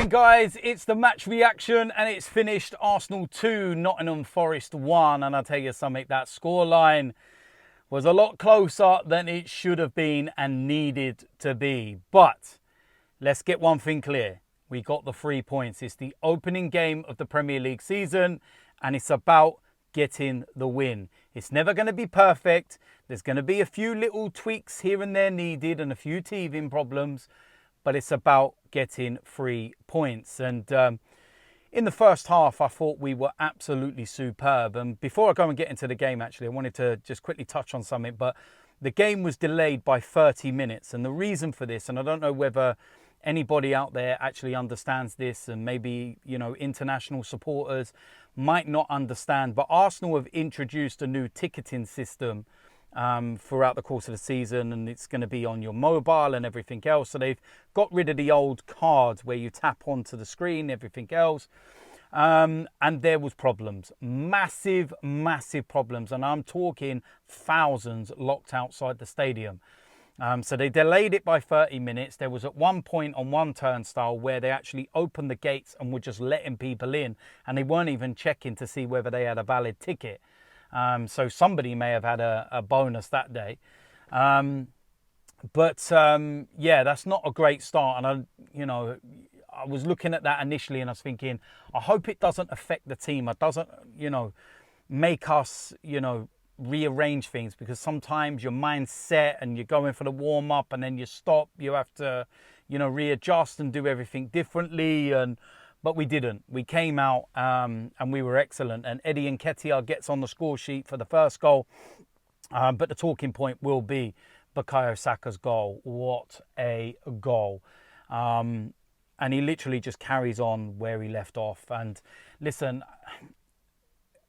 morning, guys. It's the match reaction and it's finished Arsenal 2, Nottingham Forest 1. And I'll tell you something, that scoreline was a lot closer than it should have been and needed to be. But let's get one thing clear. We got the 3 points. It's the opening game of the Premier League season and it's about getting the win. It's never going to be perfect. There's going to be a few little tweaks here and there needed and a few teething problems, but it's about getting 3 points. And in the first half, I thought we were absolutely superb. And before I go and get into the game, actually, I wanted to just quickly touch on something. But the game was delayed by 30 minutes. And the reason for this, and I don't know whether anybody out there actually understands this, and maybe, you know, international supporters might not understand, but Arsenal have introduced a new ticketing system throughout the course of the season, and it's going to be on your mobile and everything else. So they've got rid of the old cards where you tap onto the screen, everything else. And there was problems, massive problems. And I'm talking thousands locked outside the stadium. So they delayed it by 30 minutes. There was at one point on one turnstile where they actually opened the gates and were just letting people in, and they weren't even checking to see whether they had a valid ticket. So somebody may have had a bonus that day. Yeah, that's not a great start. And I was looking at that initially and I was thinking, I hope it doesn't affect the team. It doesn't, make us, rearrange things, because sometimes your mind's set and you're going for the warm up and then you stop. You have to, readjust and do everything differently. But we didn't. We came out and we were excellent. And nketiah gets on the score sheet for the first goal. But the talking point will be Bukayo Saka's goal. What a goal. And he literally just carries on where he left off. And listen,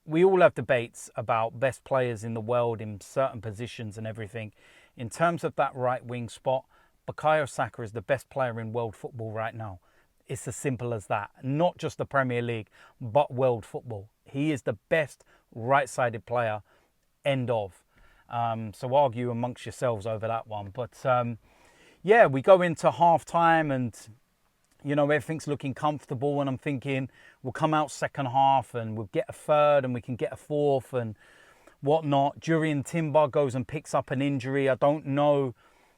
we all have debates about best players in the world in certain positions and everything. In terms of that right wing spot, Bukayo Saka is the best player in world football right now. It's as simple as that. Not just the Premier League, but world football. He is the best right-sided player, end of. So argue amongst yourselves over that one. But yeah, we go into half-time and, everything's looking comfortable. And I'm thinking we'll come out second half and we'll get a third and we can get a fourth and whatnot. Jurriën Timber goes and picks up an injury. I don't know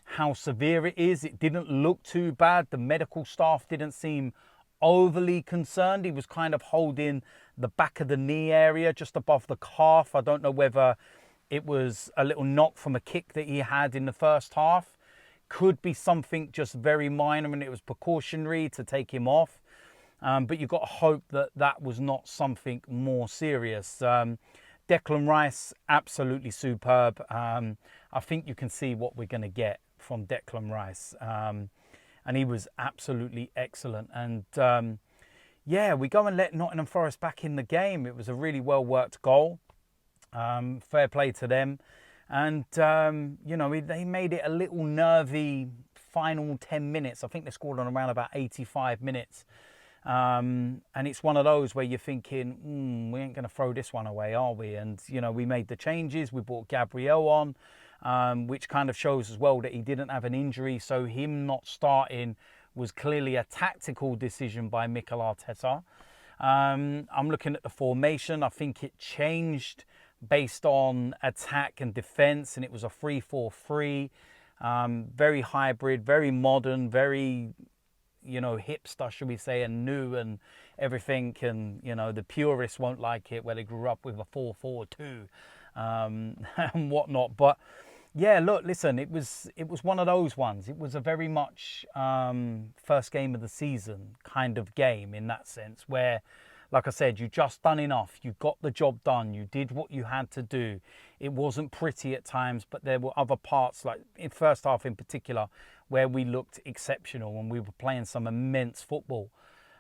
how severe it is. It didn't look too bad. The medical staff didn't seem overly concerned. He was kind of holding the back of the knee area just above the calf. I don't know whether it was a little knock from a kick that he had in the first half. Could be something just very minor and it was precautionary to take him off. But you've got to hope that that was not something more serious. Declan Rice, absolutely superb. I think you can see what we're going to get from Declan Rice. And he was absolutely excellent. And yeah, we go and let Nottingham Forest back in the game. It was a really well-worked goal. Fair play to them. And, they made it a little nervy final 10 minutes. I think they scored on around about 85 minutes. And it's one of those where you're thinking, we ain't going to throw this one away, are we? And, we made the changes. We brought Gabriel on, which kind of shows as well that he didn't have an injury. So him not starting was clearly a tactical decision by Mikel Arteta. I'm looking at the formation. I think it changed based on attack and defence, and it was a 3-4-3. Very hybrid, very modern, very hipster, should we say, and new and everything. And, the purists won't like it where they grew up with a 4-4-2 and whatnot. But yeah, look, listen, it was one of those ones. It was a very much first game of the season kind of game in that sense where, like I said, you just done enough. You got the job done. You did what you had to do. It wasn't pretty at times, but there were other parts, like in first half in particular, where we looked exceptional and we were playing some immense football.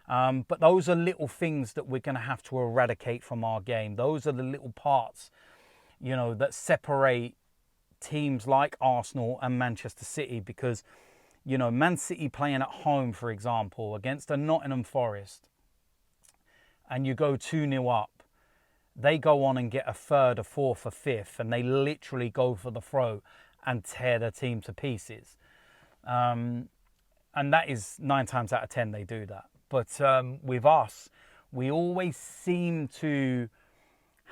But those are little things that we're going to have to eradicate from our game. Those are the little parts, that separate teams like Arsenal and Manchester City, because, Man City playing at home, for example, against a Nottingham Forest, and you go 2-0 up, they go on and get a third, a fourth, a fifth, and they literally go for the throw and tear their team to pieces. And that is 9 times out of 10 they do that. But with us, we always seem to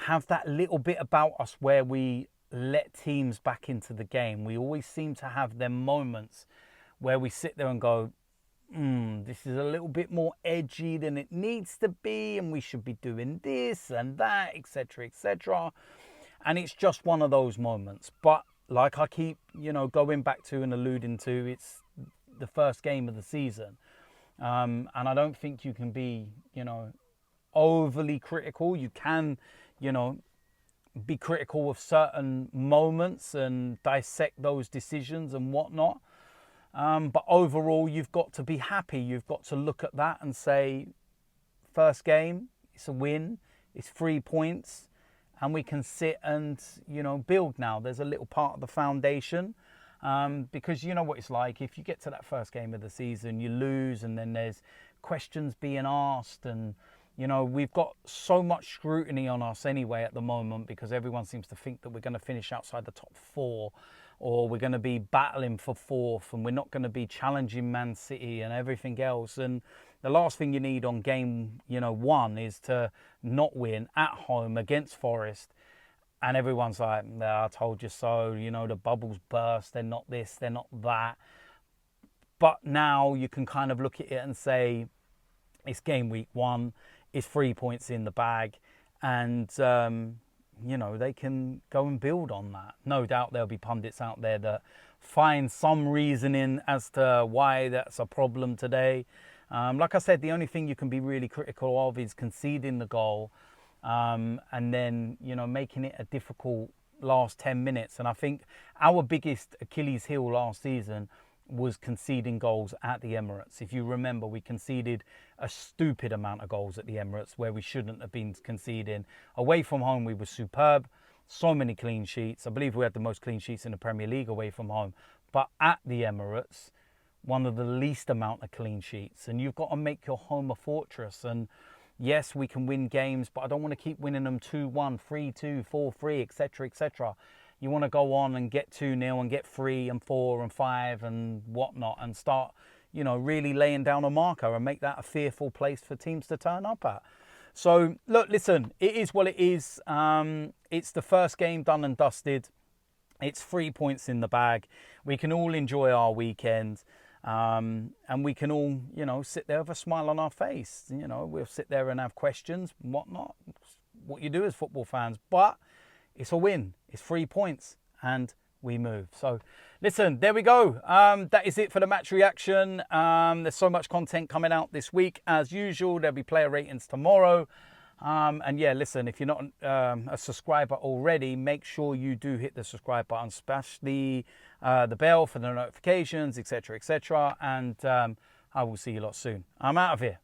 have that little bit about us where we let teams back into the game. We always seem to have them moments where we sit there and go, this is a little bit more edgy than it needs to be, and we should be doing this and that, etc., etc. And it's just one of those moments. But like I keep, going back to and alluding to, it's the first game of the season. And I don't think you can be, overly critical. You can, be critical of certain moments and dissect those decisions and whatnot. But overall, you've got to be happy. You've got to look at that and say, first game, it's a win, it's 3 points, and we can sit and, build now. There's a little part of the foundation, because you know what it's like. If you get to that first game of the season, you lose, and then there's questions being asked, and, we've got so much scrutiny on us anyway at the moment, because everyone seems to think that we're going to finish outside the top 4, or we're going to be battling for 4th, and we're not going to be challenging Man City and everything else. And the last thing you need on game, 1 is to not win at home against Forest. And everyone's like, I told you so, the bubbles burst, they're not this, they're not that. But now you can kind of look at it and say, it's game week 1, it's 3 points in the bag, and they can go and build on that. No doubt there'll be pundits out there that find some reasoning as to why that's a problem today. Like I said, the only thing you can be really critical of is conceding the goal, and then, making it a difficult last 10 minutes. And I think our biggest Achilles heel last season was conceding goals at the Emirates. If you remember, we conceded a stupid amount of goals at the Emirates where we shouldn't have been conceding. Away from home, we were superb. So many clean sheets. I believe we had the most clean sheets in the Premier League away from home. But at the Emirates, one of the least amount of clean sheets. And you've got to make your home a fortress. And yes, we can win games, but I don't want to keep winning them 2-1, 3-2, 4-3, etc., etc. You want to go on and get 2-0 and get 3 and 4 and 5 and whatnot, and start, really laying down a marker and make that a fearful place for teams to turn up at. So, look, listen, it is what it is. It's the first game done and dusted. It's 3 points in the bag. We can all enjoy our weekend, and we can all, sit there with a smile on our face. We'll sit there and have questions and whatnot. What you do as football fans, but it's a win. It's 3 points, and we move. So, listen, there we go. That is it for the match reaction. There's so much content coming out this week. As usual, there'll be player ratings tomorrow. And yeah, listen, if you're not a subscriber already, make sure you do hit the subscribe button, smash the bell for the notifications, etc., etc. And I will see you lot soon. I'm out of here.